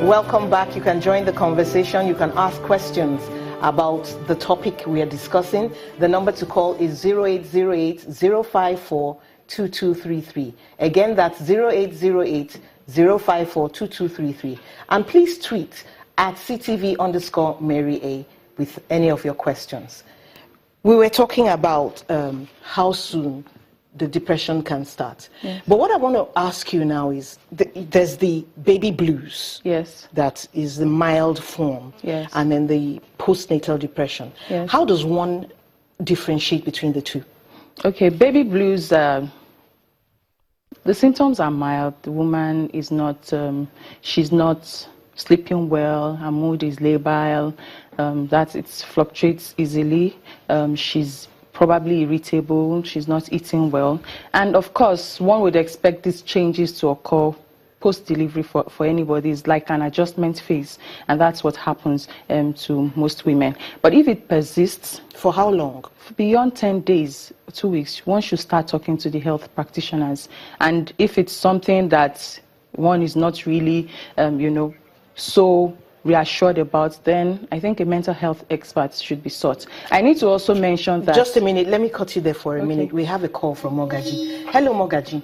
Welcome back. You can join the conversation. You can ask questions about the topic we are discussing. The number to call is 0808-054-2233. Again, that's 0808-054-2233. And please tweet at CTV_Mary A with any of your questions. We were talking about how soon the depression can start. Yes. But what I want to ask you now is, there's the baby blues. Yes. That is the mild form. Yes. And then the postnatal depression. Yes. How does one differentiate between the two? Okay, baby blues, the symptoms are mild. The woman is not, she's not sleeping well, her mood is labile, that it fluctuates easily, she's probably irritable, she's not eating well. And of course, one would expect these changes to occur post-delivery for anybody. It's like an adjustment phase, and that's what happens to most women. But if it persists... For how long? Beyond 10 days, 2 weeks, one should start talking to the health practitioners. And if it's something that one is not really, so reassured about, then I think a mental health expert should be sought. I need to also mention that... Just a minute, let me cut you there for a minute. We have a call from Mogaji. Hello, Mogaji.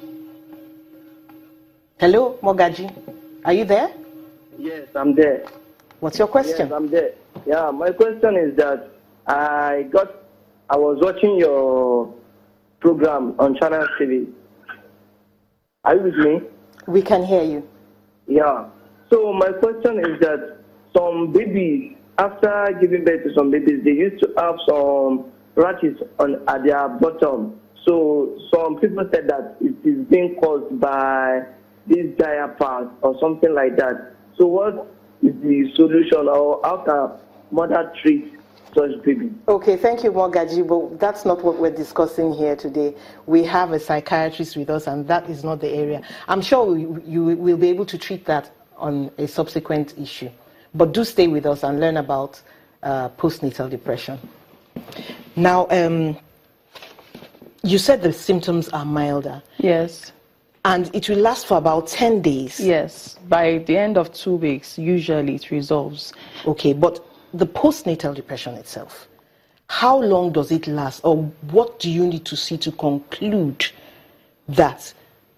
Hello, Mogaji. Are you there? Yes, I'm there. What's your question? Yes, I'm there. Yeah, my question is that I was watching your program on Channel TV. Are you with me? We can hear you. Yeah. So my question is that some babies, after giving birth to some babies, they used to have some rashes at their bottom. So some people said that it is being caused by these diapers or something like that. So what is the solution, or how can mother treat such baby? Okay, thank you, Mogaji, but that's not what we're discussing here today. We have a psychiatrist with us, and that is not the area. I'm sure you will be able to treat that on a subsequent issue. But do stay with us and learn about postnatal depression. Now, you said the symptoms are milder. Yes. And it will last for about 10 days. Yes. By the end of 2 weeks, usually it resolves. Okay, but the postnatal depression itself, how long does it last? Or what do you need to see to conclude that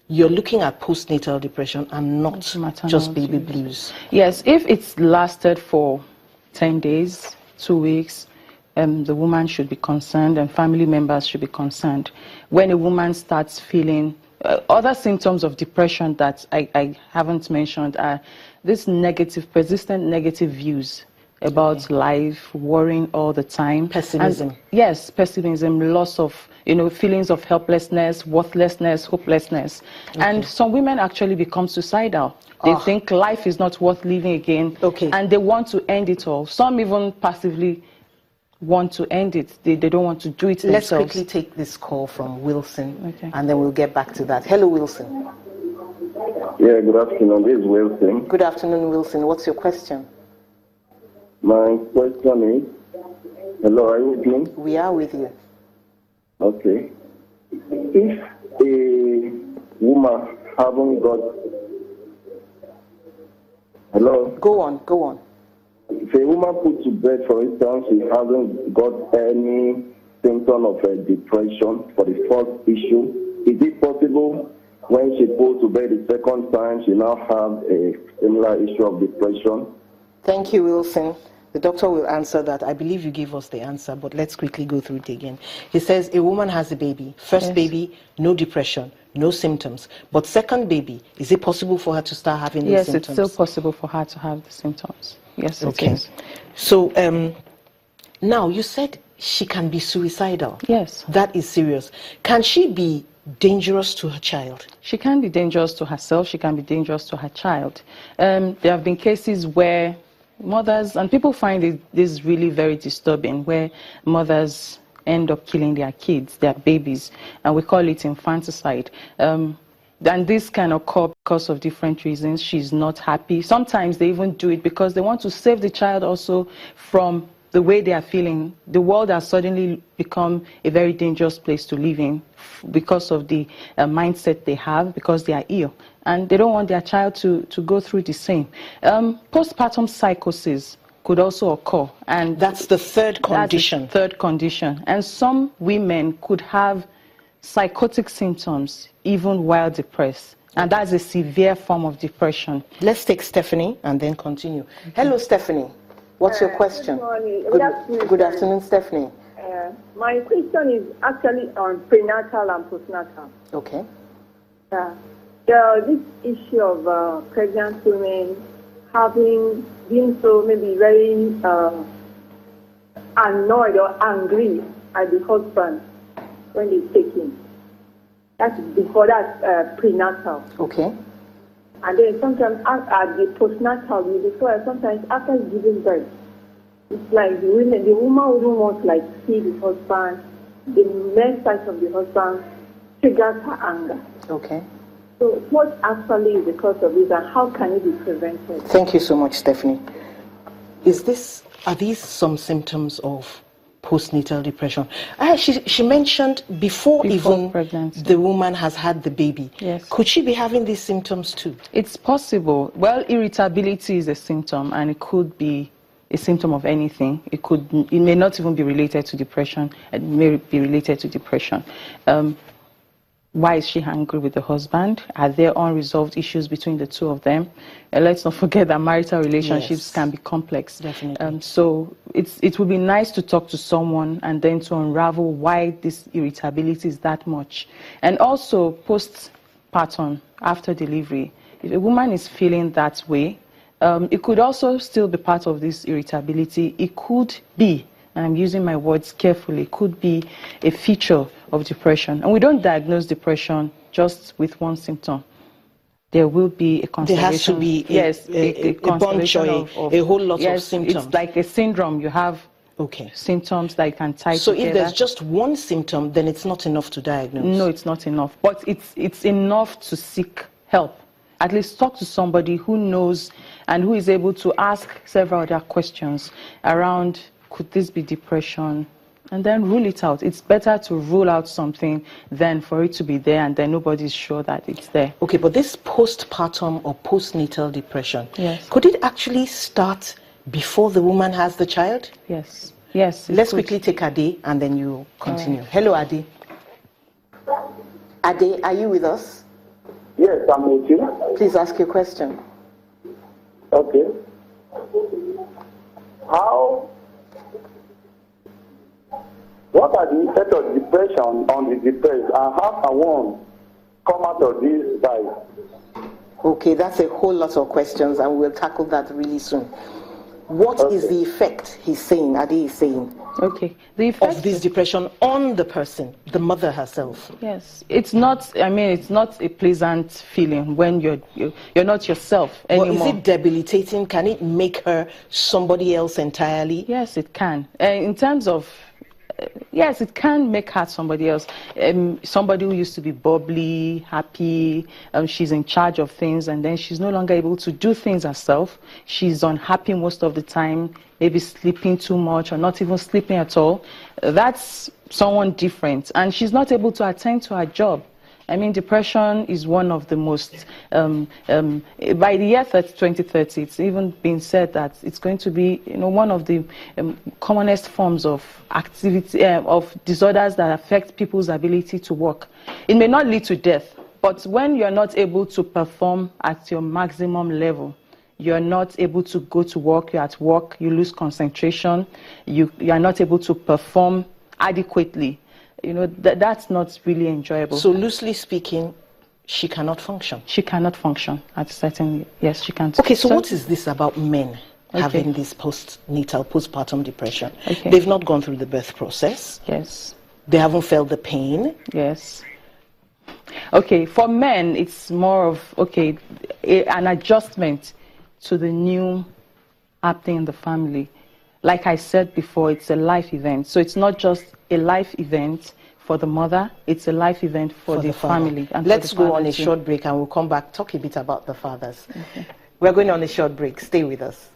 you're looking at postnatal depression and not just baby blues? Yes, if it's lasted for 10 days, 2 weeks, the woman should be concerned and family members should be concerned. When a woman starts feeling other symptoms of depression that I haven't mentioned are this persistent negative views about life, worrying all the time. Pessimism. And, yes, pessimism, loss of, feelings of helplessness, worthlessness, hopelessness. And some women actually become suicidal. They think life is not worth living again, and they want to end it all. Some even passively want to end it. They don't want to do it themselves. Let's quickly take this call from Wilson, and then we'll get back to that. Hello, Wilson. Yeah, good afternoon. This is Wilson. Good afternoon, Wilson. What's your question? My question is, hello, are you with me? We are with you. Okay. If a woman haven't got... Hello? Go on. If a woman put to bed, for instance, she hasn't got any symptom of a depression for the first issue, is it possible when she put to bed the second time, she now have a similar issue of depression? Thank you, Wilson. The doctor will answer that. I believe you gave us the answer, but let's quickly go through it again. He says a woman has a baby. First baby, no depression, no symptoms. But second baby, is it possible for her to start having these symptoms? Yes, it's still possible for her to have the symptoms. Yes, it is. So now you said she can be suicidal. Yes. That is serious. Can she be dangerous to her child? She can be dangerous to herself. She can be dangerous to her child. There have been cases where mothers, and people find this really very disturbing, where mothers end up killing their kids, their babies, and we call it infanticide. And this can occur because of different reasons. She's not happy. Sometimes they even do it because they want to save the child also from the way they are feeling, the world has suddenly become a very dangerous place to live in because of the mindset they have, because they are ill. And they don't want their child to go through the same. Postpartum psychosis could also occur. And that's the third condition. That's the third condition. And some women could have psychotic symptoms even while depressed. And that's a severe form of depression. Let's take Stephanie and then continue. Okay. Hello, Stephanie. What's your question? Good morning. Good afternoon, Stephanie. My question is actually on prenatal and postnatal. Okay. This issue of pregnant women being so maybe very annoyed or angry at the husband when they take him. That's prenatal. Okay. And then sometimes at the postnatal, sometimes after giving birth, it's like the woman wouldn't want to see the husband. The male side of the husband triggers her anger. Okay. So what actually is the cause of this, and how can it be prevented? Thank you so much, Stephanie. Are these some symptoms of postnatal depression? She mentioned before even pregnancy, the woman has had the baby. Yes. Could she be having these symptoms too? It's possible. Well, irritability is a symptom, and it could be a symptom of anything. It may not even be related to depression. It may be related to depression. Why is she angry with the husband? Are there unresolved issues between the two of them? Let's not forget that marital relationships can be complex. Definitely. So it would be nice to talk to someone and then to unravel why this irritability is that much. And also postpartum, after delivery, if a woman is feeling that way, it could also still be part of this irritability. It could be, and I'm using my words carefully, could be a feature of depression. And we don't diagnose depression just with one symptom. There will be a constellation. There has to be a bunch or a whole lot of symptoms. It's like a syndrome. You have symptoms that you can tie so together. If there's just one symptom, then it's not enough to diagnose? No, it's not enough. But it's enough to seek help. At least talk to somebody who knows and who is able to ask several other questions around, could this be depression? And then rule it out. It's better to rule out something than for it to be there and then nobody's sure that it's there. Okay, but this postpartum or postnatal depression, yes, could it actually start before the woman has the child? Yes. Yes. Let's quickly take Ade and then you continue. Right. Hello, Ade. Ade, are you with us? Yes, I'm with you. Please ask your question. Okay. What are the effects of depression on the depressed, and how can one come out of this by? Okay, that's a whole lot of questions, and we'll tackle that really soon. What is the effect he's saying, Ade is saying, the effect of this depression on the person, the mother herself? Yes, it's not a pleasant feeling when you're not yourself anymore. Well, is it debilitating? Can it make her somebody else entirely? Yes, it can. In terms of yes, it can make her somebody else. Somebody who used to be bubbly, happy, she's in charge of things, and then she's no longer able to do things herself. She's unhappy most of the time, maybe sleeping too much or not even sleeping at all. That's someone different, and she's not able to attend to her job. I mean, depression is one of the most, by the year 2030, it's even been said that it's going to be, one of the commonest forms of activity, of disorders that affect people's ability to work. It may not lead to death, but when you're not able to perform at your maximum level, you're not able to go to work, you're at work, you lose concentration, you are not able to perform adequately. That's not really enjoyable. So loosely speaking, she cannot function. She cannot function at certain, yes, she can't. Okay, so what is this about men having this postpartum depression? They've not gone through the birth process. Yes. They haven't felt the pain. Yes. Okay, for men, it's more of, an adjustment to the new happening in the family. Like I said before, it's a life event. So it's not just a life event for the mother, it's a life event for the family. And let's go on a short break and we'll come back, talk a bit about the fathers. We're going on a short break. Stay with us.